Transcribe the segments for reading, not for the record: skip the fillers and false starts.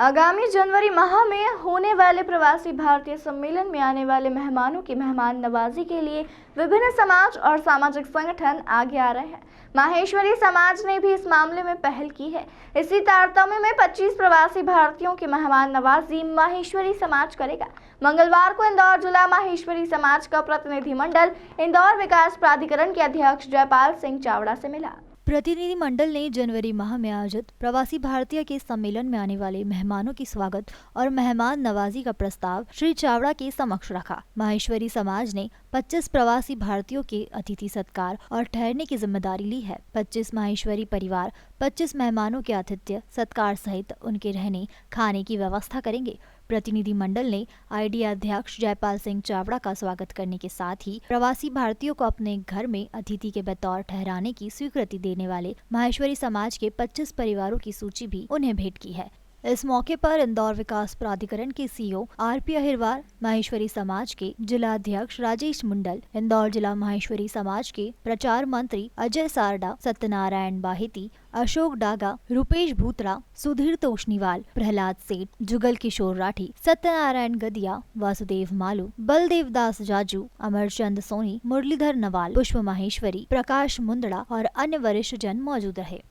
आगामी जनवरी माह में होने वाले प्रवासी भारतीय सम्मेलन में आने वाले मेहमानों की मेहमान नवाजी के लिए विभिन्न समाज और सामाजिक संगठन आगे आ रहे हैं। माहेश्वरी समाज ने भी इस मामले में पहल की है। इसी तारतम्य में 25 प्रवासी भारतीयों की मेहमान नवाजी माहेश्वरी समाज करेगा। मंगलवार को इंदौर जिला माहेश्वरी समाज का प्रतिनिधिमंडल इंदौर विकास प्राधिकरण के अध्यक्ष जयपाल सिंह चावड़ा से मिला। प्रतिनिधिमंडल ने जनवरी माह में आयोजित प्रवासी भारतीय के सम्मेलन में आने वाले मेहमानों की स्वागत और मेहमान नवाजी का प्रस्ताव श्री चावड़ा के समक्ष रखा। माहेश्वरी समाज ने 25 प्रवासी भारतीयों के अतिथि सत्कार और ठहरने की जिम्मेदारी ली है। 25 माहेश्वरी परिवार 25 मेहमानों के आतिथ्य सत्कार सहित उनके रहने खाने की व्यवस्था करेंगे। प्रतिनिधिमंडल ने आईडिया अध्यक्ष जयपाल सिंह चावड़ा का स्वागत करने के साथ ही प्रवासी भारतीयों को अपने घर में अतिथि के बतौर ठहराने की स्वीकृति देने वाले माहेश्वरी समाज के 25 परिवारों की सूची भी उन्हें भेंट की है। इस मौके पर इंदौर विकास प्राधिकरण के सीईओ आरपी अहिरवार, माहेश्वरी समाज के जिला अध्यक्ष राजेश मुंडल, इंदौर जिला माहेश्वरी समाज के प्रचार मंत्री अजय सारडा, सत्यनारायण बाहेती, अशोक डागा, रुपेश भूतड़ा, सुधीर तोषनीवाल, प्रहलाद सेठ, जुगल किशोर राठी, सत्यनारायण गदिया, वासुदेव मालू, बलदेव दास जाजू, अमरचंद सोनी, मुरलीधर नवाल, पुष्प माहेश्वरी, प्रकाश मुंदड़ा और अन्य वरिष्ठ जन मौजूद रहे।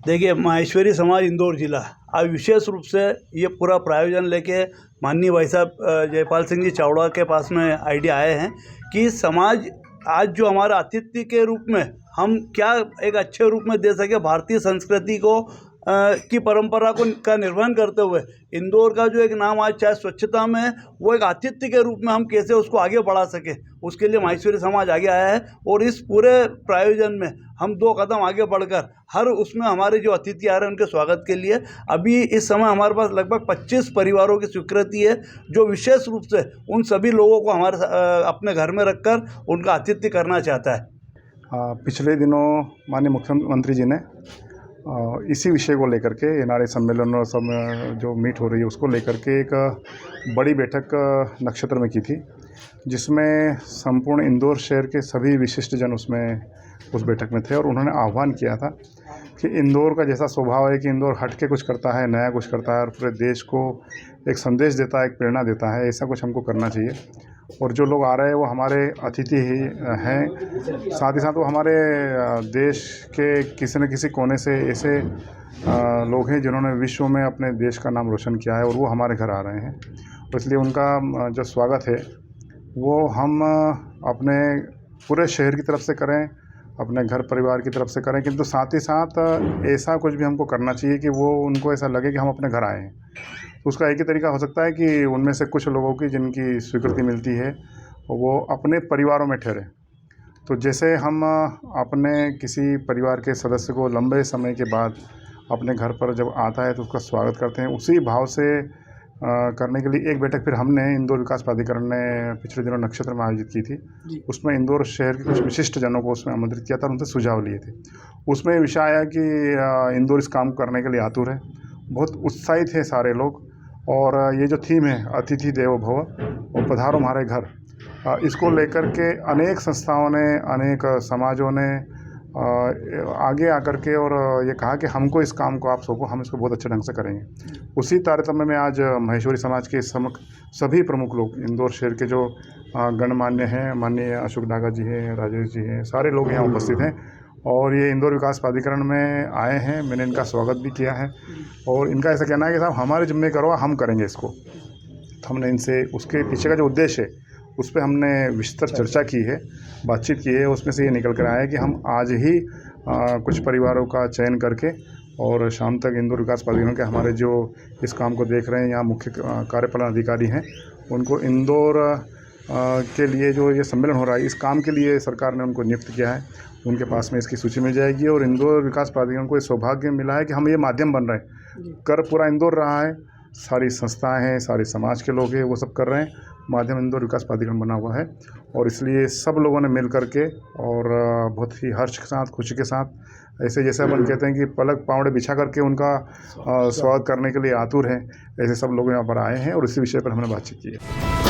देखिए, माहेश्वरी समाज इंदौर जिला आज विशेष रूप से ये पूरा प्रायोजन लेके माननीय भाई साहब जयपाल सिंह जी चावड़ा के पास में आइडिया आए हैं कि समाज आज जो हमारा आतिथ्य के रूप में हम क्या एक अच्छे रूप में दे सके, भारतीय संस्कृति को की परंपरा को का निर्वहन करते हुए इंदौर का जो एक नाम आज चाहे स्वच्छता में है, वो एक आतिथ्य के रूप में हम कैसे उसको आगे बढ़ा सके, उसके लिए माहेश्वरी समाज आगे आया है। और इस पूरे प्रायोजन में हम 2 कदम आगे बढ़कर हर उसमें हमारे जो अतिथि आ रहे हैं उनके स्वागत के लिए अभी इस समय हमारे पास लगभग 25 परिवारों की स्वीकृति है, जो विशेष रूप से उन सभी लोगों को हमारे अपने घर में रखकर उनका आतिथ्य करना चाहता है। पिछले दिनों माननीय मुख्यमंत्री जी ने इसी विषय को लेकर के एनआरआई सम्मेलन और सब जो मीट हो रही है उसको लेकर के एक बड़ी बैठक नक्षत्र में की थी, जिसमें संपूर्ण इंदौर शहर के सभी विशिष्ट जन उस बैठक में थे। और उन्होंने आह्वान किया था कि इंदौर का जैसा स्वभाव है कि इंदौर हट के कुछ करता है, नया कुछ करता है और पूरे देश को एक संदेश देता है, एक प्रेरणा देता है, ऐसा कुछ हमको करना चाहिए। और जो लोग आ रहे हैं वो हमारे अतिथि ही हैं, साथ ही साथ वो हमारे देश के किसी न किसी कोने से ऐसे लोग हैं जिन्होंने विश्व में अपने देश का नाम रोशन किया है और वो हमारे घर आ रहे हैं। तो इसलिए उनका जो स्वागत है वो हम अपने पूरे शहर की तरफ से करें, अपने घर परिवार की तरफ से करें, किंतु साथ ही साथ ऐसा कुछ भी हमको करना चाहिए कि वो उनको ऐसा लगे कि हम अपने घर आए हैं। तो उसका एक ही तरीका हो सकता है कि उनमें से कुछ लोगों की जिनकी स्वीकृति मिलती है वो अपने परिवारों में ठहरे। तो जैसे हम अपने किसी परिवार के सदस्य को लंबे समय के बाद अपने घर पर जब आता है तो उसका स्वागत करते हैं, उसी भाव से करने के लिए एक बैठक फिर हमने इंदौर विकास प्राधिकरण ने पिछले दिनों नक्षत्र में आयोजित की थी। उसमें इंदौर शहर के कुछ विशिष्ट जनों को उसमें आमंत्रित किया था और उनसे सुझाव लिए थे। उसमें विषय आया कि इंदौर इस काम करने के लिए आतुर है, बहुत उत्साहित है सारे लोग। और ये जो थीम है अतिथि देवो भव और पधारो हमारे घर, इसको लेकर के अनेक संस्थाओं ने, अनेक समाजों ने आगे आकर के और ये कहा कि हमको इस काम को आप सौंपो, हम इसको बहुत अच्छे ढंग से करेंगे। उसी तारतम्य में आज माहेश्वरी समाज के सभी प्रमुख लोग इंदौर शहर के जो गणमान्य हैं, माननीय अशोक डागा जी हैं, राजेश जी हैं, सारे लोग यहाँ उपस्थित हैं और ये इंदौर विकास प्राधिकरण में आए हैं। मैंने इनका स्वागत भी किया है और इनका ऐसा कहना है कि साहब हमारे जिम्मे करो, हम करेंगे इसको। तो हमने इनसे उसके पीछे का जो उद्देश्य है उस पर हमने विस्तार चर्चा की है, बातचीत की है। उसमें से ये निकल कर आया है कि हम आज ही कुछ परिवारों का चयन करके और शाम तक इंदौर विकास प्राधिकरण के हमारे जो इस काम को देख रहे हैं यहाँ मुख्य कार्यपालन अधिकारी हैं, उनको इंदौर के लिए जो ये सम्मेलन हो रहा है इस काम के लिए सरकार ने उनको नियुक्त किया है। उनके पास में इसकी सूची मिल जाएगी और इंदौर विकास प्राधिकरण को ये सौभाग्य मिला है कि हम ये माध्यम बन रहे हैं। कर पूरा इंदौर रहा है, सारी संस्थाएं हैं, सारे समाज के लोग हैं, वो सब कर रहे हैं, माध्यम इंदौर विकास प्राधिकरण बना हुआ है। और इसलिए सब लोगों ने मिल करके और बहुत ही हर्ष के साथ, खुशी के साथ, ऐसे जैसे अपन कहते हैं कि पलक पावड़े बिछा करके उनका स्वागत करने के लिए आतुर हैं, ऐसे सब लोग यहाँ पर आए हैं और इसी विषय पर हमने बातचीत की है।